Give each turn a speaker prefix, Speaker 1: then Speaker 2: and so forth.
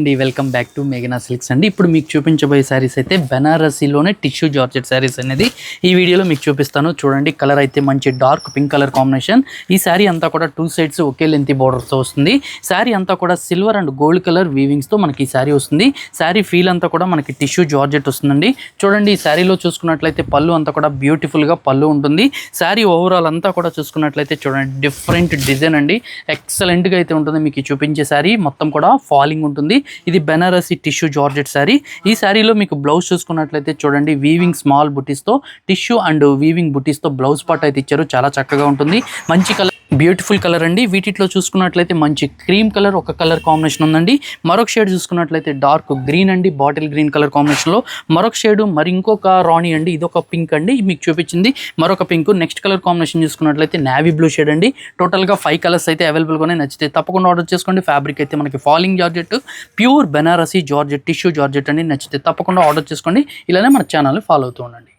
Speaker 1: Welcome back to మేఘనా silks అండి. ఇప్పుడు మీకు చూపించబోయే శారీస్ అయితే బెనారసీలోనే టిష్యూ జార్జెట్ శారీస్ అనేది ఈ వీడియోలో మీకు చూపిస్తాను. చూడండి, కలర్ అయితే మంచి డార్క్ పింక్ కలర్ కాంబినేషన్. ఈ శారీ అంతా కూడా 2 సైడ్స్ ఒకే లెంత్ బోర్డర్తో వస్తుంది. శారీ అంతా కూడా సిల్వర్ అండ్ గోల్డ్ కలర్ వీవింగ్స్తో మనకి ఈ శారీ వస్తుంది. శారీ ఫీల్ అంతా కూడా మనకి టిష్యూ జార్జెట్ వస్తుందండి. చూడండి, ఈ శారీలో చూసుకున్నట్లయితే పళ్ళు అంతా కూడా బ్యూటిఫుల్గా పళ్ళు ఉంటుంది. శారీ ఓవరాల్ అంతా కూడా చూసుకున్నట్లయితే చూడండి, డిఫరెంట్ డిజైన్ అండి. ఎక్సలెంట్గా అయితే ఉంటుంది. మీకు చూపించే శారీ మొత్తం కూడా ఫాలింగ్ ఉంటుంది. ఇది బెనారసీ టిష్యూ జార్జెట్ శారీ. ఈ శారీలో మీకు బ్లౌజ్ చూసుకున్నట్లయితే చూడండి, వీవింగ్ స్మాల్ బుటీస్తో టిష్యూ అండ్ వీవింగ్ బుటీస్తో బ్లౌజ్ పార్ట్ అయితే ఇచ్చారు. చాలా చక్కగా ఉంటుంది. మంచి కలర్, బ్యూటిఫుల్ కలర్ అండి. వీటిలో చూసుకున్నట్లయితే మంచి క్రీమ్ కలర్ ఒక కలర్ కాంబినేషన్ ఉందండి. మరొక షేడ్ చూసుకున్నట్లయితే డార్క్ గ్రీన్ అండి, బాటిల్ గ్రీన్ కలర్ కాంబినేషన్లో. మరొక షేడ్ మరి ఇంకొక రాణి అండి, ఇదొక పింక్ అండి. మీకు చూపించింది మరొక పింక్. నెక్స్ట్ కలర్ కాంబినేషన్ చూసుకున్నట్లయితే నేవీ బ్లూ షేడ్ అండి. టోటల్గా 5 కలర్స్ అయితే అవైలబుల్గానే నచ్చితే తప్పకుండా ఆర్డర్ చేసుకోండి. ఫ్యాబ్రిక్ అయితే మనకి falling georgette, pure Banarasi georgette tissue georgette అండి. నచ్చితే తప్పకుండా ఆర్డర్ చేసుకోండి. ఇలానే మన ఛానల్ని ఫాలో అవుతూ ఉండండి.